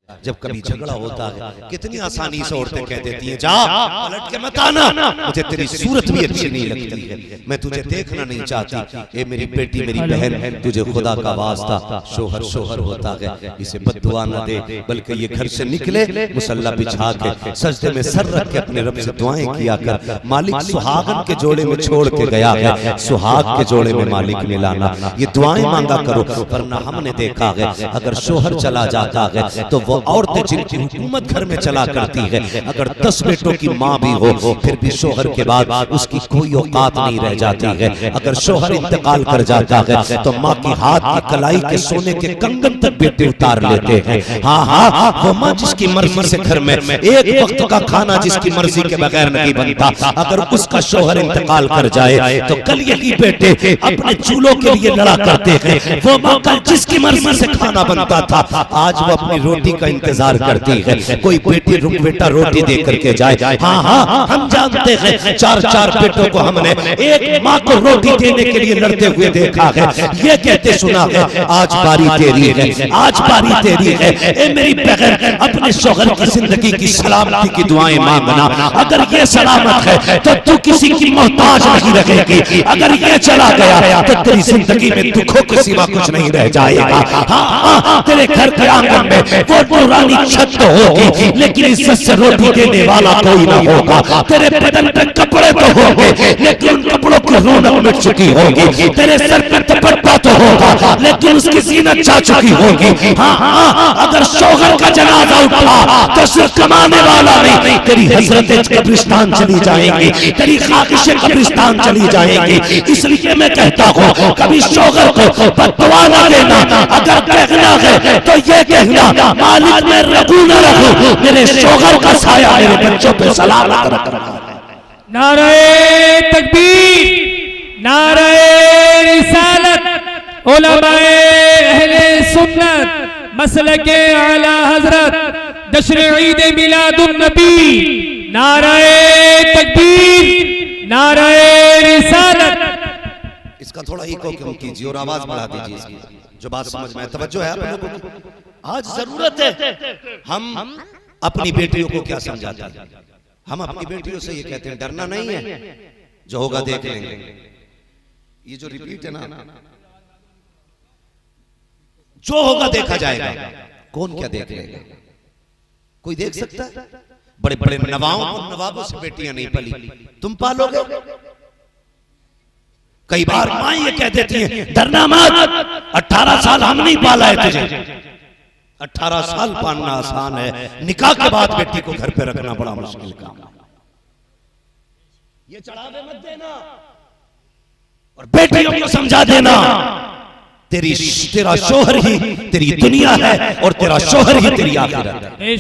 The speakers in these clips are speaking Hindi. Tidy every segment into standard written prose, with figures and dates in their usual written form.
जब कभी झगड़ा होता है कितनी आसानी से औरतें कह देती हैं, जा पलट के मत आना, मुझे तेरी सूरत भी अच्छी नहीं लगती है, मैं तुझे देखना नहीं चाहती। ए मेरी बेटी, मेरी बहन, तुझे खुदा का वास्ता शोहर शोहर होता है, इसे बद्दुआ न दे, बल्कि ये घर से निकले मुसल्ला बिछा के सजदे में सर रख के अपने रब से दुआएं किया कर। मालिक सुहागन के जोड़े में छोड़ के गया है, सुहाग के जोड़े में मालिक ने लाना, ये दुआएं मांगा करो। वरना हमने देखा है अगर शोहर चला जाता है तो वो औरतें जिनकी हुकूमत घर में चला करती है, अगर 10 बेटों की माँ भी हो फिर भी शोहर के बाद उसकी कोई औकात नहीं रह जाती है। अगर शोहर इंतकाल कर जाता है तो माँ की हाथ की कलाई के सोने के कंगन तक बेटे उतार लेते हैं। हाँ हाँ, वो माँ जिसकी मर्जी से घर में एक वक्त का खाना जिसकी मर्जी के बगैर नहीं बनता, अगर उसका शोहर इंतकाल कर जाए तो कल यही बेटे अपने चूल्हों के लिए लड़ा करते हैं। वो माँ कल जिसकी मर्जी से खाना बनता था, आज वो अपनी रोटी का इंतजार करती है, कोई बेटी बेटा रोटी दे करके जाए। हाँ हाँ, हम जानते हैं 4-4 बेटों को हमने एक माँ को रोटी देने के लिए लड़ते हुए देखा है। ये कहते सुना है आज बारी तेरी है, आज बारी तेरी है। ए मेरी बहन, अपने शौहर की जिंदगी की सलामती की दुआएं मांगना। अगर ये सलामत है तो तू किसी की मोहताज नहीं रहेगी, अगर ये चला गया तो तेरी जिंदगी में दुखों के सिवा कुछ नहीं रह जाएगा। हाँ हाँ, तेरे घर के आंगन में वो पुरानी छत तो होगी लेकिन इज्जत से रोटी देने वाला कोई ना होगा। तेरे बदन पे कपड़े तो होंगे लेकिन उन कपड़ों की रौनक मिट चुकी होगी। तेरे सर पे दुपट्टा तो होगा लेकिन उसकी जीनत जा चुकी होगी। हाँ हाँ, अगर शौहर का जनाजा उठा तो सिर्फ कमाने वाला नहीं, तेरी हजरतें कब्रिस्तान चली जाएंगी, तेरी ख्वाहिशें कब्रिस्तान चली जाएंगी। इसलिए मैं कहता हूँ कभी शौहर को बददुआ न देना। अगर कहना है तो ये कहना मालिक मैं रखूं न रखूं, मेरे शौहर का साया मेरे बच्चों पे सलामत रखना। नारे तकबीर, नारे रिसालत, उलमाए अहले सुन्नत मसलके आला हजरत जश्न ईद मिलादुन नबी। नारे तकबीर, नारे रिसालत। इसका थोड़ा इको कम कीजिए और आवाज बढ़ा दीजिए इसकी, जो बात समझ में तवज्जो है आप लोगों की। आज जरूरत है हम अपनी बेटियों को क्या समझाते हैं। हम अपनी बेटियों से ये कहते हैं डरना नहीं है, जो होगा देख लेंगे। ये जो रिपीट है ना, जो होगा देखा जाएगा, कौन क्या देख लेगा, कोई देख सकता है। बड़े बड़े नवाबों और नवाबों से बेटियां नहीं पली, तुम पालोगे। कई बार मां ये कह देती है डरना मत, 18 साल हम नहीं पाला है तुझे। 18 साल पालना आसान है, निकाह के बाद बेटी को घर पे रखना बड़ा मुश्किल काम है। ये चढ़ावे मत देना और बेटियों को समझा देना तेरा शोहर ही तेरी दुनिया है और तेरा शोहर ही तेरी आखिरत है।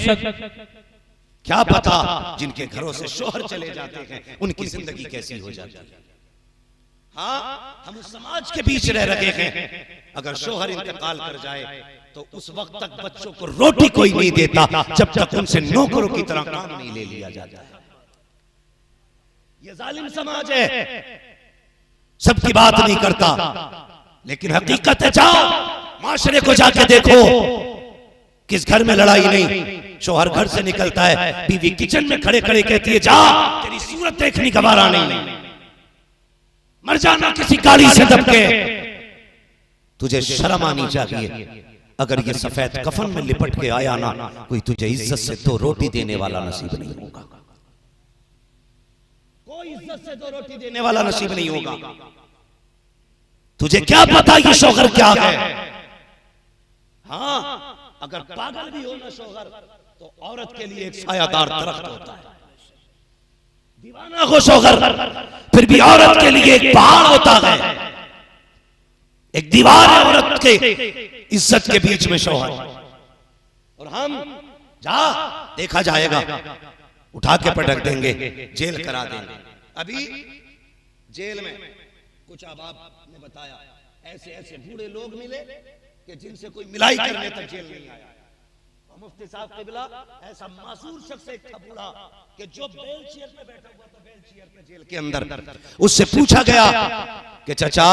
क्या पता जिनके घरों से शोहर चले जाते हैं उनकी जिंदगी कैसी हो जाती है। हाँ, हम उस समाज के बीच रह रहे हैं, अगर शोहर इंतकाल कर जाए तो उस वक्त तक बच्चों को रोटी कोई नहीं देता जब तक उनसे नौकरों की तरह काम नहीं ले लिया जाता है। ये जालिम समाज है, सबकी बात नहीं करता, लेकिन हकीकत है जाओ माशरे को जाके देखो, किस घर में लड़ाई नहीं। शोहर घर से निकलता है, बीवी किचन में खड़े खड़े कहती है जा तेरी सूरत देखने का वारा नहीं, मर जाना किसी गाड़ी से दबके। तुझे शर्म आनी चाहिए। अगर ये सफेद कफन में लिपट के आया ना, कोई तुझे इज्जत से 2 रोटी देने वाला नसीब नहीं होगा, कोई इज्जत से 2 रोटी देने वाला नसीब नहीं होगा। तुझे क्या पता ये शौहर क्या है। हाँ, अगर पागल भी हो ना शौहर तो औरत के लिए एक सायादार दरख्त होता है। दीवाना हो शौहर फिर भी औरत के लिए एक पहाड़ होता है, एक दीवार है औरत के इज्जत के बीच में शौहर। और हम जा देखा जाएगा, उठा के पटक देंगे, जेल करा देंगे। अभी जेल में कुछ अहबाब ने बताया ऐसे ऐसे बूढ़े लोग मिले कि जिनसे कोई मिलाई करने तक जेल नहीं आया। मुफ्ती साहब क़िबला ऐसा मासूर शख्स एक था बूढ़ा कि जो बेल चेयर पे बैठा हुआ था, बेल चेयर पे जेल के अंदर, उससे पूछा गया कि चाचा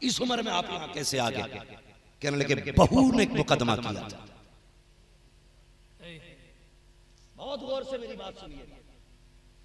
इस उम्र में आप यहाँ कैसे आ गए। कहने लगे बहू ने मुकदमा किया था। बहुत गौर से मेरी बात सुनिए।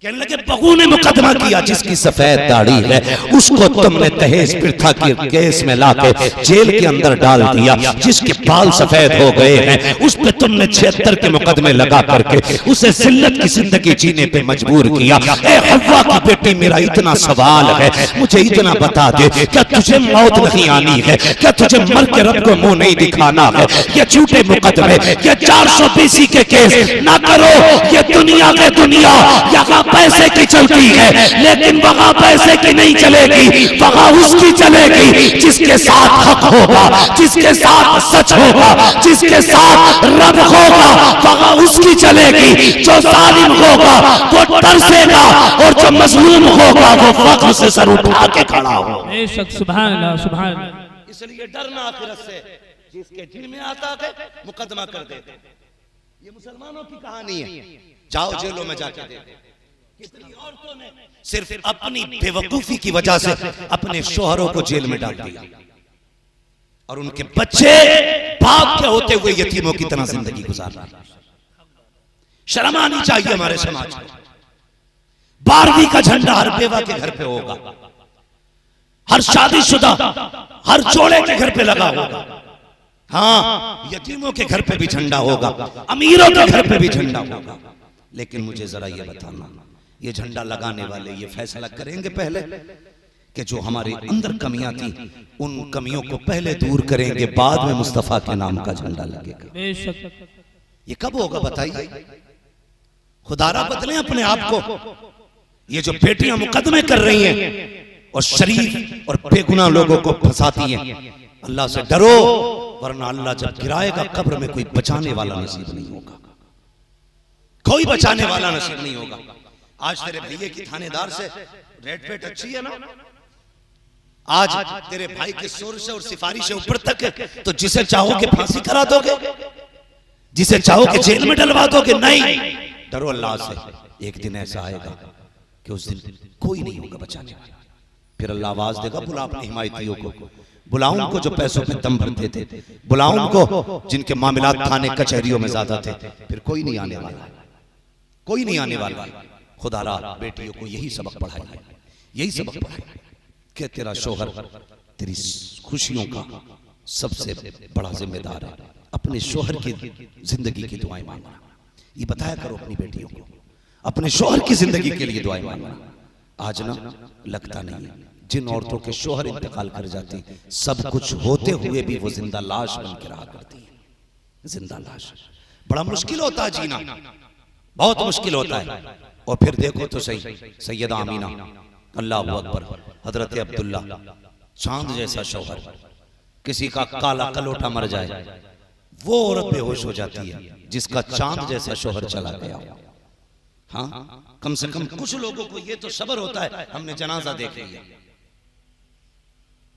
कहने लगे बहू ने मुकदमा किया जिसकी सफेद दाढ़ी है उसको तुमने दहेज प्रथा के केस में लाके जेल के अंदर डाल दिया, जिसके बाल सफेद हो गए हैं उस पे तुमने 76 के मुकदमे लगा करके उसे जिल्लत की जिंदगी जीने पे मजबूर किया। ए हव्वा की बेटी, मेरा इतना सवाल है, मुझे इतना बता दे, क्या तुझे मौत नहीं आनी है? क्या तुझे मर के रब को मुंह नहीं दिखाना है? ये झूठे मुकदमे, ये 420 के केस ना करो। ये दुनिया के दुनिया यहाँ पैसे की चलती है, लेकिन वहां पैसे की नहीं चलेगी, वहां उसकी चलेगी जिसके साथ हक होगा, जिसके साथ सच होगा, जिसके साथ रब होगा, वहां उसकी चलेगी। जो जालिम होगा वो तरसेगा और जो मजलूम होगा वो फख्र से सर उठा के खड़ा होगा। बेशक, सुभान अल्लाह, सुभान अल्लाह। इसलिए डरना आखिरत से, जिसके दिल में आता है मुकदमा कर देते। ये मुसलमानों की कहानी है, जाओ जेलों में जाके देखो। कितनी औरतों ने सिर्फ अपनी बेवकूफी की वजह से अपने शोहरों को जेल में डाल दिया और उनके बच्चे बाप के होते हुए यतीमों की तरह जिंदगी गुजार रहे। शर्म आनी चाहिए हमारे समाज को। 12वीं का झंडा हर बेवा के घर पे होगा, हर शादीशुदा, हर जोड़े के घर पे लगा होगा। हाँ, यतीमों के घर पे भी झंडा होगा, अमीरों के घर पे भी झंडा होगा। लेकिन मुझे जरा ये बताना, ये झंडा लगाने वाले ये फैसला करेंगे पहले कि जो हमारे अंदर कमियां थी उन कमियों को पहले दूर करेंगे, बाद में मुस्तफा के नाम का झंडा लगेगा। ये कब होगा बताइए? खुदारा बदले अपने आप को। ये जो बेटियां मुकदमे कर रही हैं और शरीफ और बेगुनाह लोगों को फंसाती हैं, अल्लाह से डरो, वरना अल्लाह जब गिराएगा कब्र में कोई बचाने वाला नसीब नहीं होगा, कोई बचाने वाला नसीब नहीं होगा। आज तेरे भैये की थानेदार से रेट पेट अच्छी है ना, आज तेरे भाई के शोर से और सिफारिश से ऊपर तक है, तो जिसे चाहोगे फांसी करा दोगे, जिसे चाहोगे जेल में डलवा दोगे। नहीं, डरो अल्लाह से। एक दिन ऐसा आएगा कि उस दिन कोई नहीं होगा बचाने वाला। फिर अल्लाह आवाज देगा, बुला अपने हिमायतियों को, बुलाओ उनको जो पैसों पे दम भरते थे, बुलाओ उनको जिनके मामलात थाने कचहरियों में ज्यादा थे। फिर कोई नहीं आने वाला, कोई नहीं आने वाला। खुदारा बेटियों को यही सबक पढ़ाए, यही सबक पढ़ाए कि तेरा शोहर तेरी खुशियों का सबसे बड़ा जिम्मेदार है। अपने शोहर की जिंदगी की दुआएं मांगना, ये बताया करो अपनी बेटियों को, अपने शोहर की जिंदगी के लिए दुआएं मांगना। आज ना लगता नहीं है, जिन औरतों के शोहर इंतकाल कर जाती, सब कुछ होते हुए भी वो जिंदा लाश बन के रहा करती है। जिंदा लाश बड़ा मुश्किल होता है जीना, बहुत मुश्किल होता है। और फिर देखो तो सही, सैयदा आमीना, अल्लाह अकबर, हजरत अब्दुल्ला, चांद जैसा शौहर, किसी का काला कलोटा मर जाए वो औरत बेहोश हो जाती है जिसका चांद जैसा शौहर चला गया। हाँ, कम से कम कुछ लोगों को ये तो सब्र होता है, हमने जनाजा देख लिया,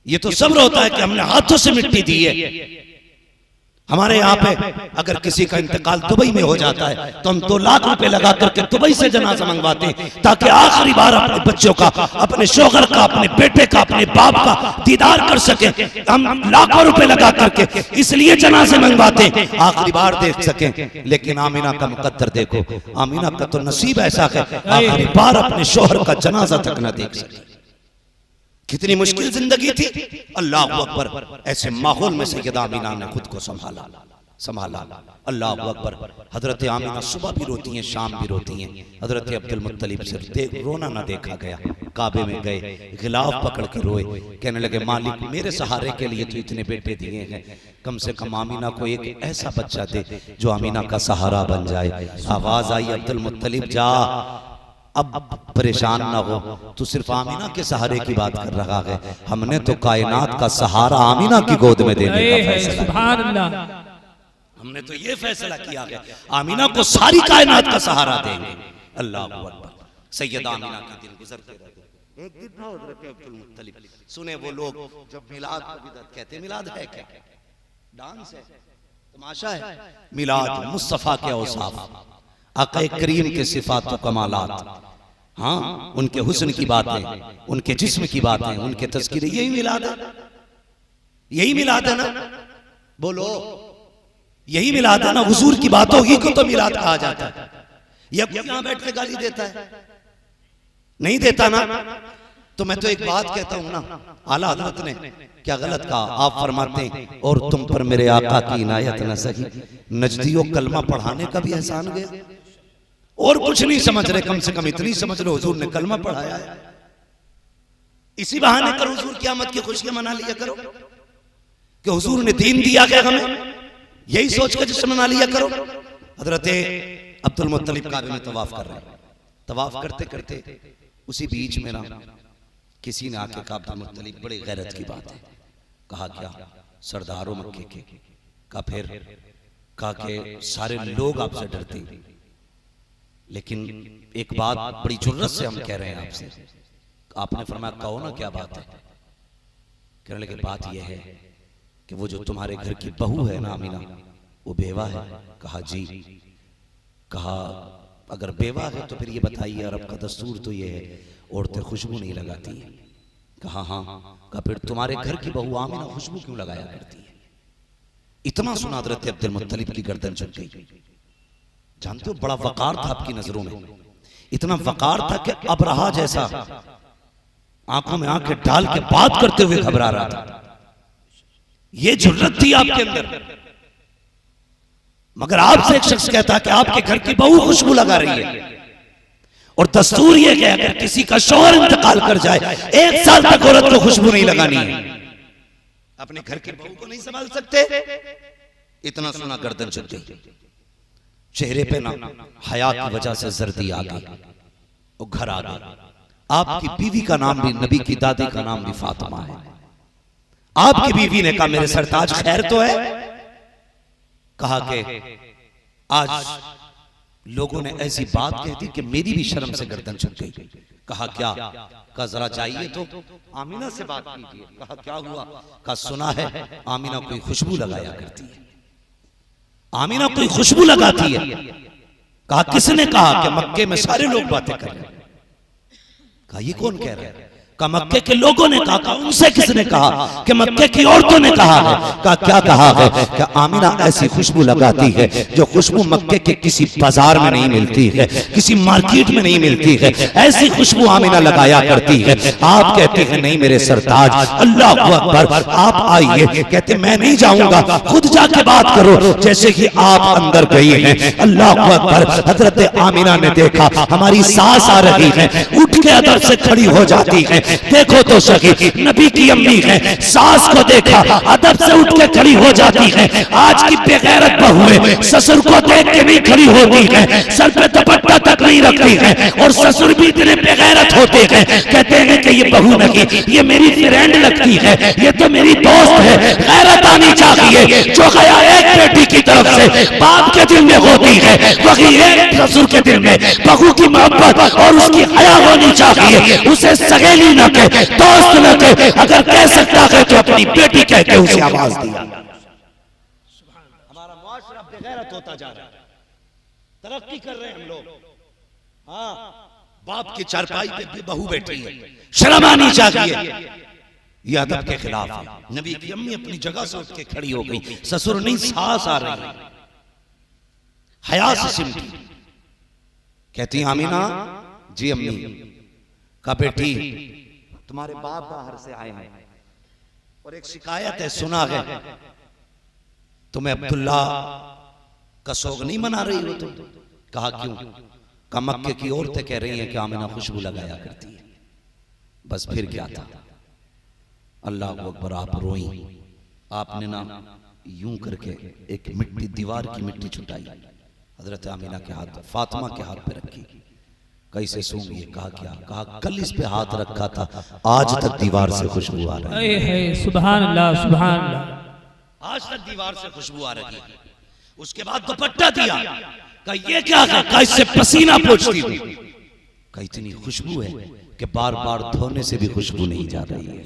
ये तो सब्र होता है कि हमने हाथों से मिट्टी दी है। हमारे यहाँ पे अगर किसी का इंतकाल दुबई में हो जाता है तो हम 2 लाख रुपए लगा करके दुबई से जनाजा मंगवाते हैं, ताकि आखिरी बार अपने बच्चों का, अपने शोहर का, अपने बेटे का, अपने बाप का दीदार कर सके। हम लाखों रुपए लगा करके इसलिए जनाजे मंगवाते हैं, आखिरी बार देख सकें। लेकिन आमीना का मुकद्दर देखो, आमीना का तो नसीब ऐसा है आखिरी बार अपने शोहर का जनाजा तक न देख सके। कितनी मुश्किल जिंदगी थी। अल्लाह अकबर, ऐसे माहौल में सैयदा आमीना ने खुद को संभाला, संभाला। अल्लाह अकबर। हजरत आमीना सुबह भी रोती हैं, शाम भी रोती हैं। हजरत अब्दुल मुत्तलिब से रोना ना देखा गया। काबे में गए, गिलाफ पकड़ के रोए, कहने लगे मालिक मेरे सहारे के लिए तो इतने बेटे दिए हैं, कम से कम आमीना को एक ऐसा बच्चा दे जो आमीना का सहारा बन जाए। आवाज आई, अब्दुल मुत्तलिब जा, अब परेशान ना हो, तू सिर्फ आमीना के सहारे की बात कर रहा है, हमने तो कायनात का सहारा आमीना की गोद में देने का फैसला, सुभान अल्लाह, हमने तो ये फैसला किया है आमीना को सारी कायनात का सहारा देंगे। अल्लाह अकबर। सैयदा आमीना के दिन गुजरते रहते। एक दिन हज़रत अब्दुल मुत्तलिब सुने वो लोग जब मिलाद की बिदअत कहते, मिलाद है क्या? डांस है, तमाशा है। मिलाद मुस्तफा के औसाफ, आक़ा करीम के सिफात व कमालात, हाँ उनके हुस्न की बातें, उनके जिस्म की बातें, उनके तज़किरे, यही मिलाद है, यही मिलाद है ना? बोलो, यही मिलाद है ना? हुजूर की बातों ही को तो मिलाद कहा जाता है। या यहां बैठ के गाली देता है? नहीं देता ना। तो मैं तो एक बात कहता हूं ना, आला हजरत ने क्या गलत कहा? आप फरमाते हैं और तुम पर मेरे आका की इनायत न सकी, नजदियों कलमा पढ़ाने का भी एहसान गया। और कुछ नहीं समझ रहे, कम से कम इतनी समझ लो हुजूर ने कलमा पढ़ाया है। इसी बहाने करो हुजूर क़यामत की खुशियां मना लिया करो कि हुजूर ने दीन दिया क्या हमें, यही सोच कर जश्न मना लिया करो। हजरत अब्दुल मुत्तलिब काबे में तवाफ कर रहे हैं, तवाफ करते करते उसी बीच में ना किसी ने आके कहा, अब्दुल मुत्तलिब बड़ी गैरत की बात है। कहा क्या? सरदारों मक्के के। कहा फिर? कहा कि सारे लोग आपसे डरते, लेकिन एक बात बड़ी जुर्रत से हम कह रहे हैं आपसे। आपने फरमाया कहो ना क्या बात है? कहने लगे बात यह है कि वो जो तुम्हारे घर की बहू है ना आमीना, वो बेवा है। कहा जी। कहा अगर बेवा है तो फिर ये बताइए, अरब का दस्तूर तो ये है औरतें खुशबू नहीं लगाती है। कहा हाँ। कहा फिर तुम्हारे घर की बहू आमीना खुशबू क्यों लगाया करती है? इतना सुना हज़रत अब्दुल मुत्तलिब की गर्दन झुक गई। जानते हो बड़ा वकार था आपकी नजरों में, इतना वकार था कि अबरहा जैसा आंखों में आंखें डाल के बात करते हुए घबरा रहा था। ये जुर्रत थी आपके अंदर। मगर आपसे एक शख्स कहता है कि आपके घर की बहू खुशबू लगा रही है, और दस्तूर ये कि अगर किसी का शौहर इंतकाल कर जाए 1 साल तक औरत को खुशबू नहीं लगानी है। अपने घर की बहू को नहीं संभाल सकते? इतना सुना गर्दन झुक गई, चेहरे पे ना हया की वजह से जर्दी आ गई। वो घर आ गई। आपकी बीवी का नाम भी, नबी की दादी का नाम भी फातिमा है। आपकी बीवी ने कहा मेरे सरताज खैर तो है? कहा कि आज लोगों ने ऐसी बात कह दी कि मेरी भी शर्म से गर्दन झुक गई। कहा क्या? कहा जरा चाहिए तो आमीना से बात कीजिए। कहा क्या हुआ? कहा सुना है आमीना कोई खुशबू लगाया करती है, आमीना कोई खुशबू लगाती है। कहा किसने कहा? कि मक्के में सारे लोग बातें कर रहे हैं। कहा ये कौन कह रहा है? कहा मक्के के लोगों ने कहा। कहा उनसे किसने कहा? कि मक्के की औरतों ने कहा है। कहा क्या कहा है? कि आमीना ऐसी खुशबू लगाती है जो खुशबू मक्के के किसी बाजार में नहीं मिलती है, किसी मार्केट में नहीं मिलती है, ऐसी खुशबू आमीना लगाया करती है। आप कहते हैं नहीं मेरे सरताज, अल्लाह अकबर, आप आइए। कहते मैं नहीं जाऊंगा, खुद जाके बात करो। जैसे कि आप अंदर गई हैं, अल्लाह अकबर, हजरत आमीना ने देखा हमारी सास आ रही है, उठ के अदब से खड़ी हो जाती है। देखो तो सही, नबी की अम्मी है, सास को देखा अदब से उठ के खड़ी हो जाती है। आज की बेगैरत बहुएं ससुर को देख के नहीं खड़ी होती है, सर पे दुपट्टा तक नहीं रखती है, और ससुर भी इतने बेगैरत होते हैं, कहते हैं कि ये बहू नहीं, ये मेरी फ्रेंड लगती है, ये तो मेरी दोस्त है। गैरत आनी चाहिए। जो गया एक बेटी की तरफ से बाप के दिल में होती है, वही एक ससुर के दिल में बहू की मोहब्बत और उसकी हया होनी चाहिए। उसे सगेली न कहे, दोस्त न कहे, अगर कह सकता है तो अपनी बेटी कह के उसे आवाज दिया। हमारा मुआशरा बेगैरत होता जा रहा है, तरक्की कर रहे हैं हम लोग। हाँ, बाप की चारपाई पे बहू बैठी है, शर्म आनी चाहिए। ये अदब के खिलाफ है। नबी की अम्मी अपनी जगह से उठ के खड़ी हो गई, ससुर नहीं सास आ रही, हया से सिमटी। कहती आमीना जी अम्मी। का बेटी तुम्हारे बाप बाहर से आए हैं और एक शिकायत है, सुना है तुम्हें अब्दुल्ला का शौक नहीं मना रही हो तुम। कहा क्यों? का मक्के की औरतें कह रही हैं कि आमीना खुशबू लगाया करती है। बस फिर क्या था? अल्लाह अकबर, आप रोई। आपने ना यूं करके एक मिट्टी, दीवार की मिट्टी छुटाई, हजरत आमीना के हाथ, फातिमा के हाथ पे रखी। कैसे सूंघी? कहा क्या? कहा कल इस पे हाथ रखा था, आज तक दीवार से खुशबू आ रही है। सुभान अल्लाह, सुभान अल्लाह। आज तक दीवार से खुशबू आ रही है। उसके बाद दुपट्टा दिया। कहा ये क्या है? कहा इससे पसीना पोंछती थी। कहा इतनी खुशबू है कि बार बार धोने से भी खुशबू नहीं जा रही है,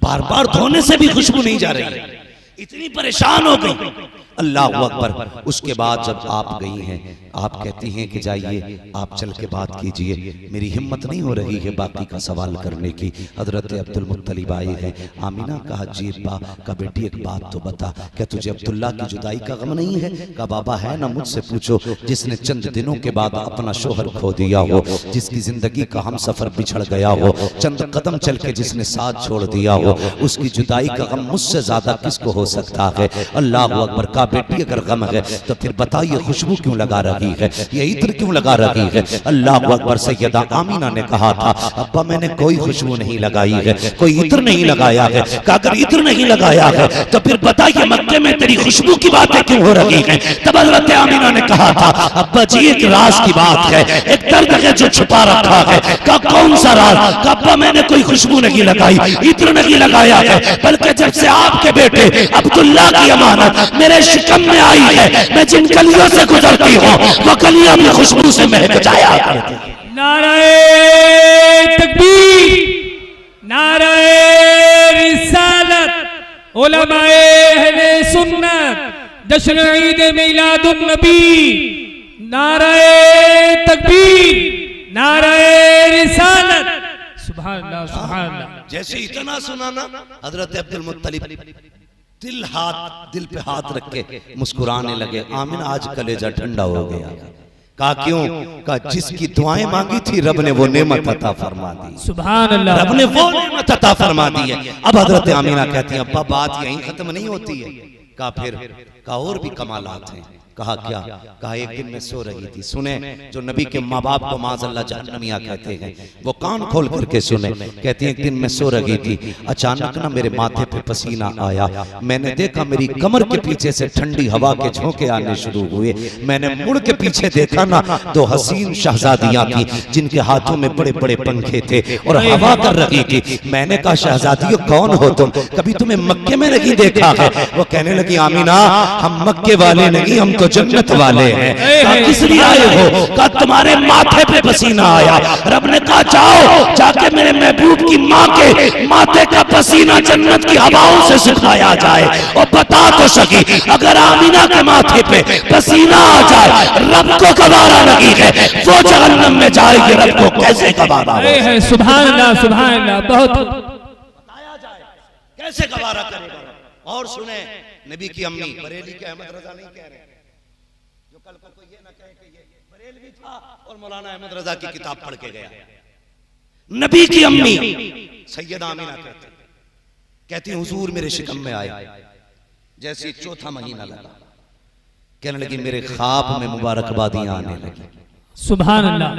बार बार धोने से भी खुशबू नहीं जा रही है। इतनी परेशान हो गई। अल्लाह अकबर। उसके बाद जब आप गई हैं, आप कहती हैं कि जाइए आप चल के बात कीजिए, मेरी हिम्मत नहीं हो रही है बाकी का सवाल करने की। हजरत अब्दुल मुत्तलिब आए हैं। आमिना कहा जी अब्बा का बेटी एक बात तो बता, क्या तुझे अब्दुल्ला की जुदाई का गम नहीं है? कहा बाबा है ना, मुझसे पूछो। जिसने चंद दिनों के बाद अपना शोहर खो दिया हो, जिसकी जिंदगी का हम सफर बिछड़ गया हो, चंद कदम चल के जिसने साथ छोड़ दिया हो, उसकी जुदाई का गम मुझसे ज्यादा किसको हो सकता है? अल्लाह अकबर। का बेटी अगर गम है तो फिर बताइए खुशबू क्यों लगा रही है, ये इत्र क्यों लगा रही है? अल्लाह अकबर। सैयदा आमीना ने कहा था अब्बा मैंने कोई खुशबू नहीं लगाई है, कोई इत्र नहीं लगाया है। कहा अगर इत्र नहीं लगाया है तो फिर बताइए मक्के में तेरी खुशबू की बातें क्यों हो रही है? तब हज़रत आमीना ने कहा था अब्बा जी एक राज की बात है, एक दर्द है जो छुपा रखा है। कहा कौन सा राज? कहा अब्बा मैंने कोई खुशबू नहीं लगाई, इत्र नहीं लगाया है, बल्कि जब से आपके बेटे अब्दुल्ला की अमानत मेरे शिकम में आई है, मैं जिन गलियों से गुजरती हूँ वो गलियां भी खुशबू से महक जाया करती हैं। नाराए तकबीर, नाराए रिसालत, उलमाए अहले सुन्नत, जश्न ईद मिलादुन नबी, नाराए तकबीर, नाराए रिसालत। सुभान अल्लाह, सुभान अल्लाह। जैसे इतना सुनाना हजरत अब्दुल मुत्तलिब दिल पे हाथ रख के मुस्कुराने लगे। आमीना आज कलेजा ठंडा हो गया। कहा क्यों? कहा जिसकी दुआएं मांगी थी रब ने वो नेमत अता फरमा दी। सुभान अल्लाह। रब ने वो नेमत अता फरमा दी है। अब हजरत आमीना कहती हैं अब्बा बात यहीं खत्म नहीं होती है। कहा फिर? कहा और भी कमालात हैं। कहा क्या? कहा एक दिन मैं सो रही थी। सुने, जो नबी के माँ बाप को माज़अल्लाह जहन्नमिया कहते हैं वो कान खोल करके सुने। कहती है एक दिन मैं सो रही थी, अचानक ना मेरे माथे पे पसीना आया। मैंने देखा मेरी कमर के पीछे से ठंडी हवा के झोंके आने शुरू हुए। मैंने मुड़ के पीछे देखा ना, दो हसीन शहजादियां थी जिनके हाथों में बड़े बड़े पंखे थे और हवा कर रही थी। मैंने कहा शहजादियों कौन हो तुम, कभी तुम्हें मक्के में नहीं देखा है? वो कहने लगी आमीना हम मक्के वाले नहीं, हम तो जन्नत वाले हैं। कहा किस लिए आए हो? कहा तुम्हारे माथे पे पसीना आया। रब ने कहा जाओ जाके मेरे महबूब की माँ के माथे का पसीना जन्नत की हवाओं से सुखाया जाए और बता तो सकी अगर आमीना के माथे पे पसीना आ जाए रब को गवारा नहीं है, वो जहन्नम में जाएगी, रब को कैसे गवारा है? सुभान अल्लाह, सुभान अल्लाह। बहुत बताया जाए कैसे गवारा करेगा। और सुने नबी की अम्मी बरेली के अहमद रजा नहीं कह रहे, जो कल को कोई ये ना कहे कि ये बरेलवी था और मौलाना अहमद रजा की किताब पढ़ के गया। नबी की अम्मी सैयदा आमीना कहती हुजूर मेरे शिकम में आए, जैसे चौथा महीना लगा, कहने लगी मेरे ख्वाब में मुबारकबादियां आने लगी। सुभान अल्लाह।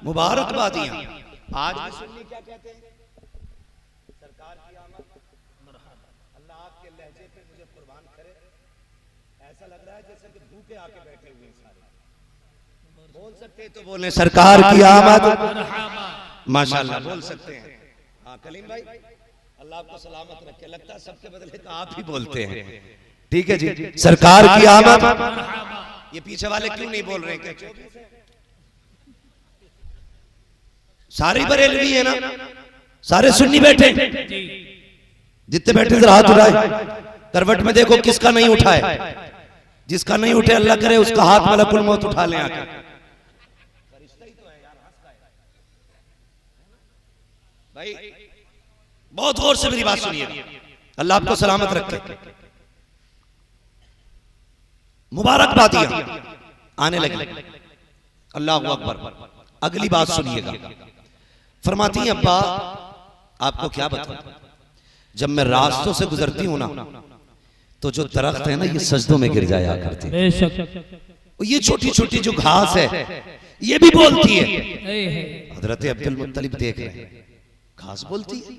मुबारकबादियां आज भी सुन्नी क्या कहते हैं? सरकार की आमद, अल्लाह आपके लहजे पे मुझे कुर्बान करे। ऐसा लग रहा है जैसे कि भूखे आके बैठे हुए सारे। बोल सकते तो बोले सरकार की आमद, माशाअल्लाह बोल सकते हैं। हाँ कलीम भाई अल्लाह आपको सलामत रखे। लगता है सबके बदले तो आप ही बोलते हैं। ठीक है जी, सरकार की आमद। ये पीछे वाले क्यों नहीं बोल रहे हैं? क्या सारे बरेलवी है ना? सारे सुन्नी बैठे, जितने बैठे जरा हाथ उठाए। करवट में देखो किसका नहीं उठा है। जिसका नहीं उठे अल्लाह करे उसका हाथ मलकुल मौत उठा ले आके। भाई बहुत गौर से मेरी बात सुनिए, अल्लाह आपको सलामत रखे। मुबारकबादियां आने लगी। अल्लाह अकबर। अगली बात सुनिएगा। फरमाती हैं अब्बा आपको क्या बताऊं, जब मैं रास्तों से गुजरती हूं ना तो जो दरख्त है ना ये सजदों में गिर जाया करते हैं। ये छोटी छोटी जो घास है ये भी बोलती है। हजरत अब्दुल मुत्तलिब देख रहे हैं घास बोलती है।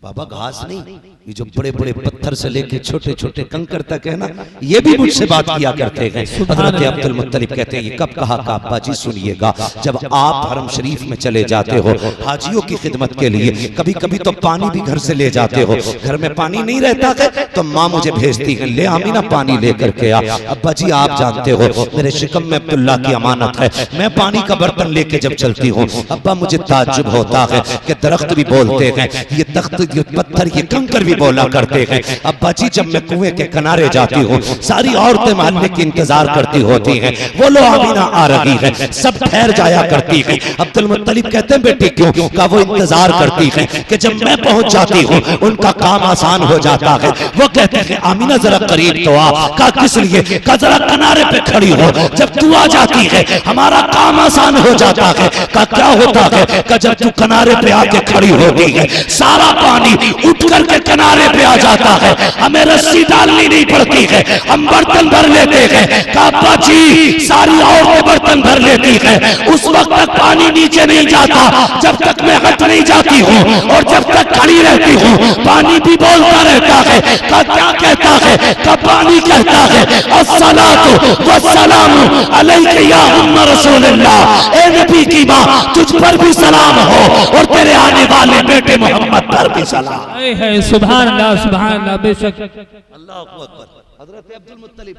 बाबा घास नहीं, ये जो बड़े बड़े पत्थर से लेके छोटे छोटे कंकड़ तक है ना ये भी मुझसे बात किया करते हैं। हजरत अब्दुल मुत्तलिब कहते हैं ये कब कहा? का अब्बा जी सुनिएगा, जब आप हरम शरीफ में चले जाते हो हाजियों की खिदमत के लिए, कभी कभी तो पानी भी घर से ले जाते हो। घर में पानी नहीं रहता है तो माँ मुझे भेजती है ले आमीना पानी लेकर के आ। अब्बा जी आप जानते हो मेरे शिकम में अब्दुल्ला की अमानत है, मैं पानी का बर्तन लेके जब चलती हूँ अब्बा मुझे ताज्जुब होता है कि दरख्त भी बोलते हैं। ये तख्त ये पत्थर ये कंकर भी बोला करते हैं। अब्बा जी जब मैं कुएं के किनारे जाती हूँ, सारी औरतें मोहल्ले की इंतजार करती होती हैं, वो लो आमीना आ रही है, सब ठहर जाया करती है। अब्दुल मुत्तलिब कहते हैं बेटी क्यों? का वो इंतजार करती है कि जब मैं पहुंच जाती हूँ उनका काम आसान हो जाता है। वो कहते हैं आमीना जरा करीब तो आ। का किस लिए? का जरा किनारे पे खड़ी हो, जब तू आ जाती है हमारा काम आसान हो जाता है। का क्या होता है? का जब तू किनारे पे आके खड़ी होती है सारा पानी उठ करके किनारे पे आ जाता है, हमें रस्सी डालनी नहीं पड़ती है, हम बर्तन भर लेते हैं। अब्बा जी सारी औरतें बर्तन भर लेती है, उस वक्त तक पानी नीचे नहीं जाता जब तक मैं हट नहीं जाती हूँ, और जब तक खड़ी रहती हूँ पानी भी बोलता रहता है। का क्या कहता है? का पानी कहता है अस्सलातु वस्सलामु अलैका या उम्म रसूलुल्लाह, ए नबी की माँ तुझ पर भी सलाम हो और तेरे आने वाले बेटे मोहम्मद पर भी सलाम। है सुभान अल्लाह सुभान अल्लाह। बेशक अल्लाह अकबर। हजरत अब्दुल मुत्तलिब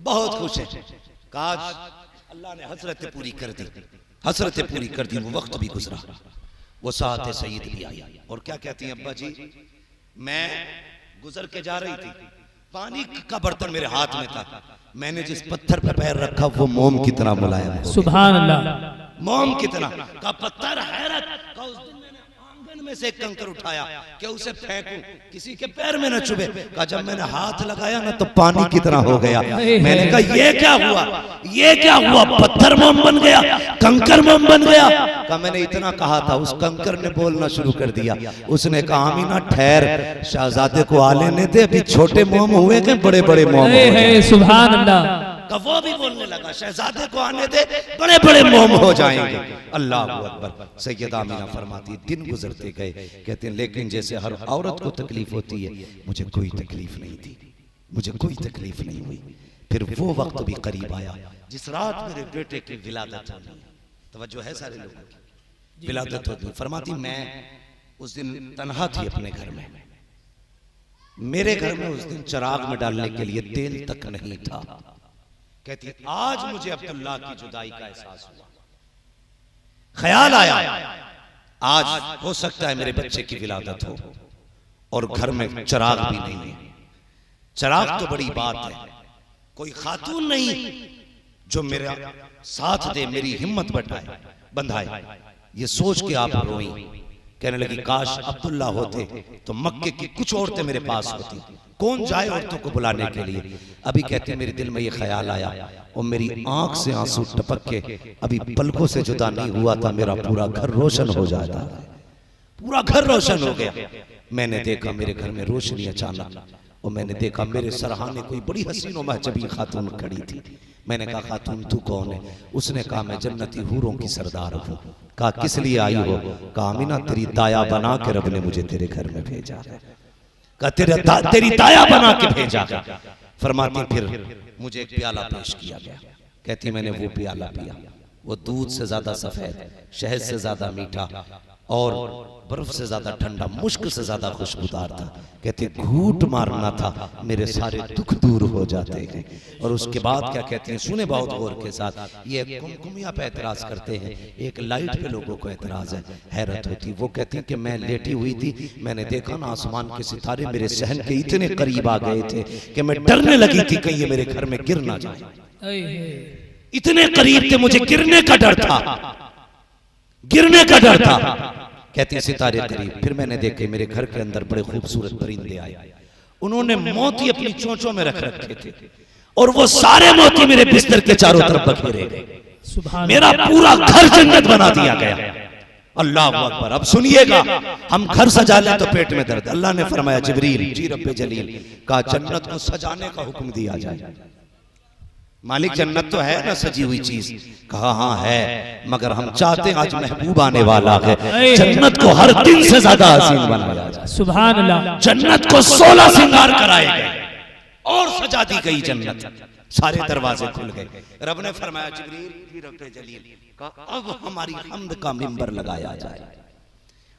बहुत खुश है, काश अल्लाह ने हसरत पूरी कर दी, हसरत पूरी कर दी। वो वक्त भी गुजरा, वो साथ सईद भी आई, और क्या कहती हैं अब्बा जी, मैं गुजर के जा रही थी, पानी का बर्तन मेरे हाथ में था, मैंने जिस पत्थर पर पैर रखा वो मोम की तरह मुलायम हो गया। सुभान अल्लाह। मोम की तरह का पत्थर। हैरत का उस दिन मैंने आंगन में से एक कंकर उठाया कि उसे फेंकूं, किसी के पैर में न चुभे। का जब मैंने हाथ लगाया ना तो पानी की तरह हो गया। मैंने कहा ये क्या हुआ, ये क्या हुआ? पत्थर मोम बन गया, कंकर मोम बन गया। का मैंने इतना कहा था, उस कंकर ने बोलना शुरू कर दिया। उसने कहा आमीना ठहर, शहजादे को आ लेने दे, अभी छोटे मोम हुए के बड़े बड़े मोम हुए। सुभान अल्लाह। का वो भी बोलने लगा शहजादे को आने दे, बड़े बड़े मोम हो जाएंगे। अल्लाह अकबर। सैयदा आमीना फरमाती दिन गुजरते गए, कहते हैं लेकिन जैसे हर औरत को तकलीफ होती है मुझे कोई तकलीफ नहीं थी, मुझे कोई तकलीफ नहीं हुई। फिर वो वक्त भी करीब आया जिस रात मेरे बेटे की विलादत होनी है। तवज्जो है सारे लोगों की? विलादत होती। फरमाती मैं उस दिन तन्हा थी अपने घर में, मेरे घर में उस दिन चिराग में डालने के लिए तेल तक नहीं था। कहती आज मुझे अब्दुल्लाह की जुदाई का एहसास हुआ, ख्याल आया आज हो सकता है मेरे बच्चे की विलादत हो और घर में चिराग भी नहीं है। चिराग तो बड़ी बात है, कोई खातून नहीं जो मेरा साथ दे, मेरी हिम्मत बंधाए। ये सोच के आप रोई, कहने लगी काश अब्दुल्ला होते तो मक्के की कुछ औरतें मेरे पास होती, कौन जाए औरतों को बुलाने के लिए। अभी कहते मेरे दिल में ये ख्याल आया और मेरी आंख से आंसू टपक के अभी पलकों से जुदा नहीं हुआ था, मेरा पूरा घर रोशन हो जाता, पूरा घर रोशन हो गया। मैंने देखा मेरे घर में रोशनी अचानक, और मैंने देखा मेरे सरहाने कोई बड़ी हसीन और महजबी खातून खड़ी थी। मैंने कहा खातून तू कौन है? उसने कहा मैं जन्नती हूरों की सरदार हूँ। कहा किस लिए आई हो? कहा आमीना तेरी दाया बना के रब ने मुझे तेरे घर में भेजा है। कहा तेरी दाया बना के भेजा। फरमाती फिर मुझे एक प्याला पेश किया गया, कहती मैंने वो प्याला पिया, वो दूध से ज्यादा सफेद, शहद से ज्यादा मीठा और बर्फ से ज्यादा ठंडा, मुश्क से ज्यादा खुशबूदार था। कहते घूट मारना था, मेरे सारे दुख दूर हो जाते हैं। और उसके बाद क्या कहते हैं, सुने बहुत गौर के साथ, ये कुमकुमिया पे एतराज करते हैं, एक लाइट पे लोगों को एतराज है, हैरत होती। वो कहती हैं कि मैं लेटी हुई थी, मैंने देखा ना आसमान के सितारे मेरे सहन के इतने करीब आ गए थे कि मैं डरने लगी थी कहीं ये मेरे घर में गिर ना जाए। इतने करीब थे, मुझे गिरने का डर था, गिरने का डर था। कहते हैं सितारे करीब। फिर मैंने देखे मेरे घर के अंदर बड़े खूबसूरत परिंदे आए, उन्होंने मोती अपनी चोंचों में रख रखे थे और वो सारे मोती मेरे बिस्तर के चारों तरफ बखेरे गए। मेरा पूरा घर जन्नत बना दिया गया। अल्लाह अकबर। अब सुनिएगा, हम घर सजा ले तो पेट में दर्द। अल्लाह ने फरमाया जिब्रील जी रब्बे जलील का जन्नत को सजाने का हुक्म दिया जाए। मालिक जन्नत तो है ना सजी हुई चीज? कहा हाँ है, मगर हम चाहते हैं आज महबूब आने वाला है, जन्नत को हर दिन से ज्यादा हसीन बनाया जाए। सुभान अल्लाह। जन्नत को 16 श्रृंगार कराए गए और सजा दी गई जन्नत, सारे दरवाजे खुल गए। रब ने फरमाया जिब्रील रब्बे जलील का अब हमारी हम्द का मिंबर लगाया जाए।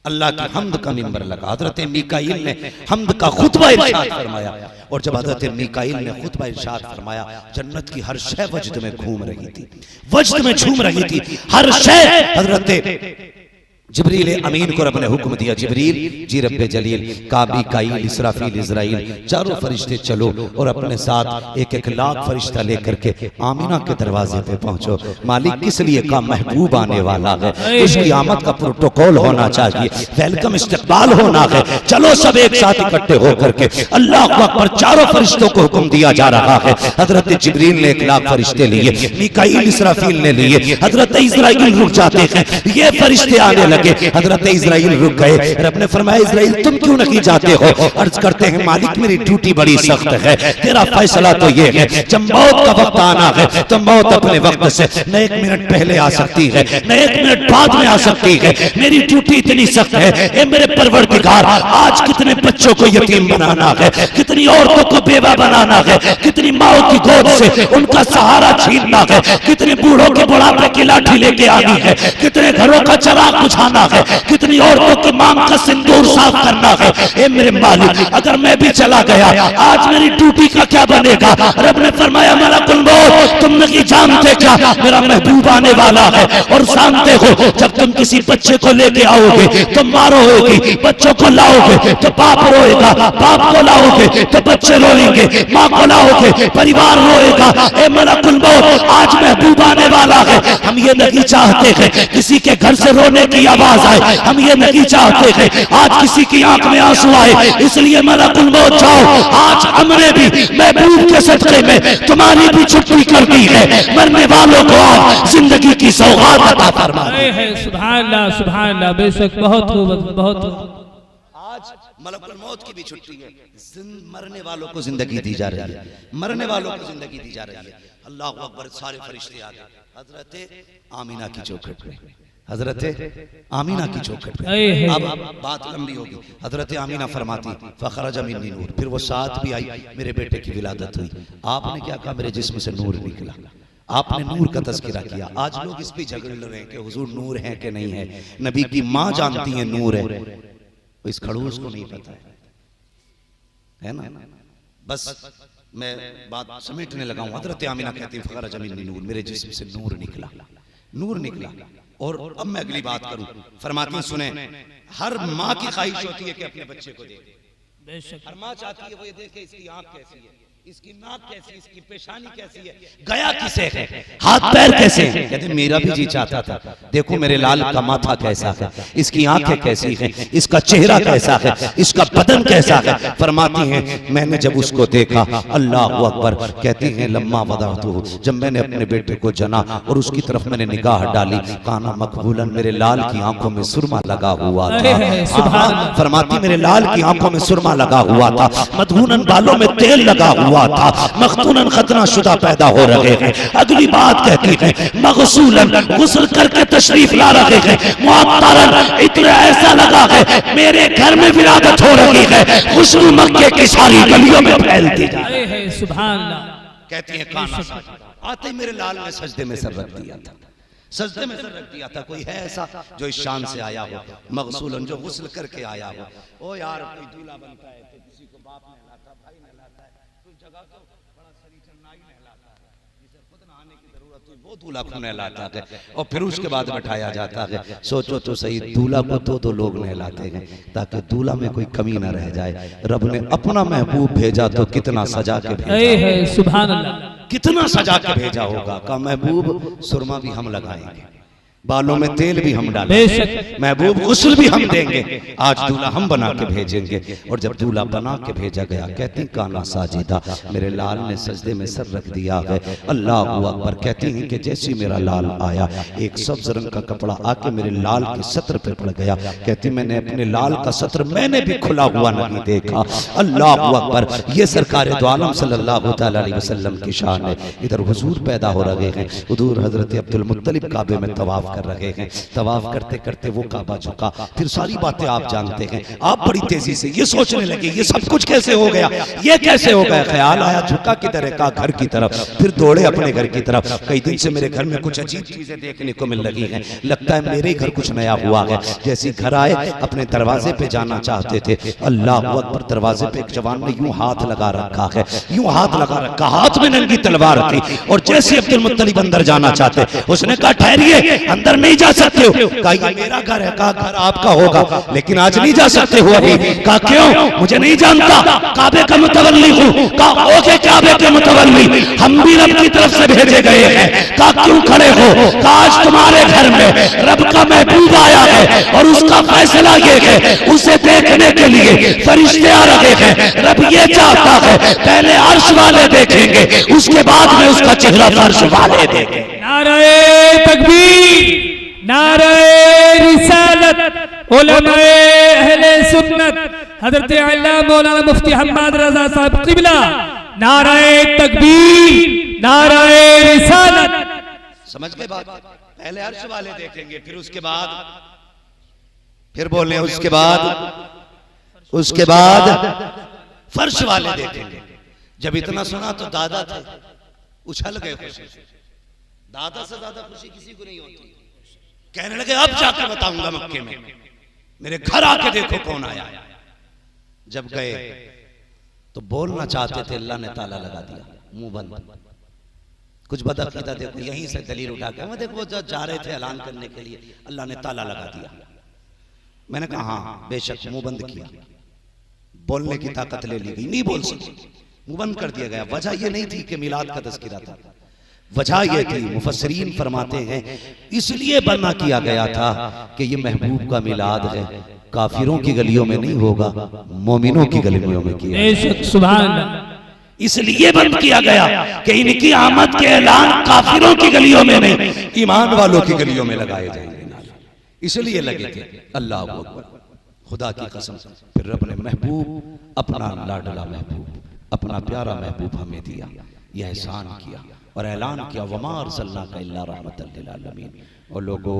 अल्लाह की हम्द का मिंबर लगा। हजरत मीकाईल ने हम्द का खुतबा इरशाद फरमाया, और जब हजरत मीकाईल ने खुतबा इरशाद फरमाया, जन्नत की हर शय वजद में घूम रही थी, वजद में झूम रही थी हर शय। हजरत जिब्रील अमीन को रब ने हुक्म दिया, जिब्रील जी रब्बे जलील, काबी काईल इसराफील इजराइल, चारों फरिश्ते चलो और अपने साथ एक एक लाख फरिश्ता लेकर के आमीना के दरवाजे पे पहुंचो। मालिक किस लिए का महबूब आने वाला है, उसकी आमद का प्रोटोकॉल होना चाहिए, वेलकम इस्तकबाल होना है। चलो सब एक साथ इकट्ठे होकर के अल्लाह अकबर, चारों फरिश्तों को हुक्म दिया जा रहा है। हजरत जिब्रील ने 1 लाख फरिश्ते लिए, मीकाईल इसराफील ने लिए, हजरत इजराइल रुक जाते हैं, ये फरिश्ते आने लगे। हजरत इजराइल रुक गए। रब ने फरमाया इजराइल तुम क्यों नहीं जाते हो? अर्ज करते हैं मालिक मेरी ड्यूटी बड़ी सख्त है, तेरा फैसला तो ये है जब मौत का वक्त आना है तो मौत अपने वक्त से न 1 मिनट पहले आ सकती है न 1 मिनट बाद में आ सकती है। मेरी ड्यूटी इतनी सख्त है, ए मेरे परवरदिगार, आज कितने बच्चों को यतीम बनाना है, कितनी औरतों को बेवा बनाना है, कितनी माओ की गोद से उनका सहारा छीनना है, कितने बूढ़ों के बुढ़ापे की लाठी लेके आनी है, कितने घरों का चराग बुझाना है, कितनी औरतों की मांग का सिंदूर साफ करना है। ए मेरे मालिक, अगर मैं भी चला गया आज मेरी ड्यूटी का क्या बनेगा? रब ने फरमाया मलकुल मौत, तुम नहीं जानते क्या मेरा महबूब आने वाला है, और जानते हो जब तुम किसी बच्चे को लेके आओगे तो माँ रोएगी, बच्चों को लाओगे तो बाप रोएगा, बाप को लाओगे तो बच्चे रोएंगे, माँ को लाओगे परिवार रोएगा। ए मलकुल मौत, आज महबूब आने वाला है। हम ये नहीं चाहते हैं किसी के घर से रोने की आवाज आए, हम ये नहीं चाहते हैं आज किसी की आंख में आंसू आए, इसलिए मलकुल मौत जाओ, आज हमने भी महबूब के सदक़े में तुम्हारी भी छुट्टी कर दी है। मरने वालों को आज जिंदगी की सौगात अता फरमा। सुभान अल्लाह, सुभान अल्लाह, बेशक बहुत खूब, बहुत आज मलकुल मौत की भी छुट्टी है, मरने वालों को जिंदगी दी जा रही है, मरने वालों को जिंदगी दी जा रही है। अल्लाह अकबर, सारे फरिश्ते आ गए हजरत आमीना की चौखट पे, हजरत आमीना की चौखट पे। अब बात लंबी होगी। हजरत आमीना फरमाती फखरज मिन्नी नूर, फिर वो साथ भी आई, मेरे बेटे की विलादत हुई। आपने क्या कहा? मेरे जिस्म से नूर निकला। आपने नूर का तज़किरा किया। आज लोग इस पे झगड़ रहे हैं कि हुजूर नूर है कि नहीं है। नबी की माँ जानती है नूर है, इस खड़ूस को नहीं पता है ना। बस मैं बात समेटने लगा हूं। हजरत आमीना कहती है फखरज मिन्नी नूर, मेरे जिस्म से नूर निकला, नूर निकला। और अब मैं अगली बात करूं, फरमाती सुने, हर माँ की ख्वाहिश होती है कि अपने बच्चे को देखे। हर माँ चाहती है वो ये देखे इसकी आंख कैसी है, इसकी नाक कैसी, इसकी पेशानी कैसी है, गया किसे है, हाथ पैर कैसे हैं। कहते मेरा भी जी चाहता था, देखो मेरे लाल का माथा कैसा है, इसकी आंखें कैसी हैं, इसका चेहरा कैसा है, इसका बदन कैसा है। फरमाती हैं मैंने जब उसको देखा, अल्लाह अकबर, कहती हैं लम्मा वदातु, जब मैंने अपने बेटे को जना और उसकी तरफ मैंने निगाह डाली, काना मकबूलन, मेरे लाल की आंखों में सुरमा लगा हुआ था। फरमाती मेरे लाल की आंखों में सुरमा लगा हुआ था, मधुनन बालों में तेल लगा हुआ था, मखतूनन खतना शुदा पैदा हो रहे हैं। अगली बात कहती है मगसूलन, गुस्ल करके तशरीफ ला रहे हैं, मुअत्तरन, इतना ऐसा लगा है मेरे घर में विलादत हो रही है, खुशबू मक्के की सारी गलियों में फैलती जा रही है। सुभान अल्लाह। कहती है काना आते ही मेरे लाल ने सजदे में सर रख दिया था, सजदे में सर रख दिया था। कोई है ऐसा जो इस शान से आया हो, मगसूलन, जो गुस्ल करके आया हो। ओ यार कोई दूल्हा बनता है तो किसी को बाप नहलाता, भाई नहलाता है, तो जगह को बड़ा सरीचन नाई नहलाता है, जिसे खुद नहाने की जरूरत हुई वो दूल्हा को नहलाता है और फिर उसके बाद बैठाया जाता है। सोचो तो सही, दूल्हा को दो लोग नहलाते हैं ताकि दूल्हा में कोई कमी ना रह जाए। रब ने अपना महबूब भेजा तो कितना सजा के भेजा, सुभान अल्लाह, कितना सजा के भेजा होगा। का महबूब सुरमा भी हम लगाएंगे, बालों में तेल भी हम डालेंगे, महबूब गुस्ल भी हम देंगे, आज दूल्हा हम बना के भेजेंगे। और जब दूल्हा बना के भेजा गया, कहती काना साजिदा, मेरे लाल ने सजदे में सर रख दिया है। अल्लाह अकबर। कहती हैं कि जैसे मेरा लाल आया, एक सब्ज रंग का कपड़ा आके मेरे लाल के सत्र पे पड़ गया। कहती मैंने अपने लाल का सत्र मैंने भी खुला हुआ नहीं देखा। अल्लाह अकबर। ये सरकार दो आलम सल्लल्लाहु अलैहि वसल्लम की शान है। इधर हुजूर पैदा हो रहे हैं, हुजूर हजरत अब्दुल मुत्तलिब काबे में तवाफ कर रहे हैं। तवाफ करते करते वो काबा झुका, फिर सारी बातें आप जानते हैं। आप बड़ी तेजी से ये सोचने लगे ये सब कुछ कैसे हो गया, ये कैसे हो गया। ख्याल आया झुका किधर का, घर की तरफ, फिर दौड़े अपने घर की तरफ। कई दिन से मेरे घर में कुछ अजीब चीजें देखने को मिल रही हैं, लगता है मेरे घर कुछ नया हुआ है। जैसे घर आए अपने दरवाजे पे जाना चाहते थे, अल्लाह अकबर, दरवाजे पे एक जवान ने यूं हाथ लगा रखा है, यूं हाथ लगा रखा, हाथ में नंगी तलवार थी। और जैसे अब्दुल मुत्तलिब अंदर जाना चाहते, उसने कहा ठहरिए, अंदर नहीं जा सकते हो? कहा ये मेरा घर है। कहा घर आपका होगा लेकिन आज नहीं जा सकते हो अभी। कहा क्यों? मुझे नहीं जानता, काबे का मुतवल्ली हूं। कहा ओके काबे के मुतवल्ली, हम भी रब की तरफ से भेजे गए हैं। कहा क्यों खड़े हो? कहा आज तुम्हारे घर में रब का महबूब आया है और उसका फैसला ये है, उसे देखने के लिए फरिश्ते आ रहे हैं। रब ये चाहता है पहले अर्श वाले देखेंगे, उसके बाद में उसका चेहरा फर्श वाले देखेंगे। नारे तकबीर, नारे रिसालत, उलमाए अहले सुन्नत हजरत अल्लामा मौलाना मुफ्ती हम्माद रजा साहब क़िबला, नारे तकबीर, नारे रिसालत। समझ गए बात? पहले अर्श वाले देखेंगे, फिर उसके बाद फिर बोल रहे उसके बाद फर्श वाले देखेंगे। जब इतना सुना तो दादा थे उछल गए खुशी से। दादा से ज्यादा खुशी किसी को नहीं होती। कहने लगे अब जाकर बताऊंगा मक्के में, मेरे घर आके देखो कौन आया। जब गए तो बोलना चाहते थे, अल्लाह ने ताला लगा दिया, मुंह बंद। कुछ बदअकीदा देखो यहीं से दलील उठा के देखो जब जा रहे थे ऐलान करने के लिए, अल्लाह ने ताला लगा दिया। मैंने कहा हाँ बेशक, मुंह बंद किया, बोलने की ताकत ले ली गई, नहीं बोल सकते, मुंह बंद कर दिया गया। वजह यह नहीं थी कि मिलाद का तज़किरा था, वजह यह थी मुफस्सिरीन फरमाते हैं इसलिए बना किया गया था कि ये महबूब का मिलाद है, काफिरों की गलियों में नहीं होगा, मोमिनों की गलियों में किया। सुभान अल्लाह। इसलिए बंद किया गया कि इनकी आमद के ऐलान काफिरों की गलियों में नहीं, ईमान वालों की गलियों में लगाए जाएंगे, इसलिए लगे थे। अल्लाह अकबर, खुदा की कसम। फिर रब ने महबूब, अपना लाडला महबूब, अपना प्यारा महबूब हमें दिया, यह एहसान किया और ऐलान किया वमा अरसलनाका इल्ला रहमतल लिल आलमीन। और लोगों,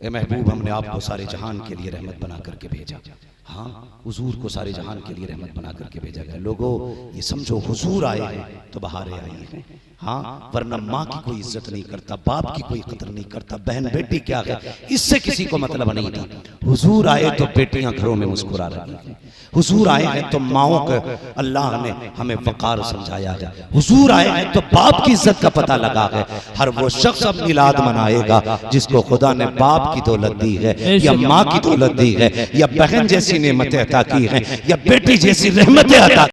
ए महबूब हमने आपको सारे जहान के लिए रहमत बना करके भेजा। हाँ, हुजूर को सारे जहान के लिए रहमत बना करके भेजा गया। लोगों ये समझो हुजूर आए हैं तो बहारें आई हैं। हाँ, वरना माँ की कोई इज्जत नहीं करता, बाप की कोई कदर नहीं करता, बहन बेटी क्या है इससे किसी को मतलब नहीं था। हुजूर आए तो बेटियां घरों में मुस्कुरा रही हैं, हुजूर आए हैं तो माओं को अल्लाह ने हमें वकार समझाया है, हुजूर आए हैं तो बाप की इज्जत का पता लगा है। हर वो शख्स अब मिलाद मनाएगा जिसको खुदा ने बाप की दौलत दी है या माँ की दौलत दी है या बहन जैसी नेमतें अता की हैं या बेटी जैसी रहमतें अता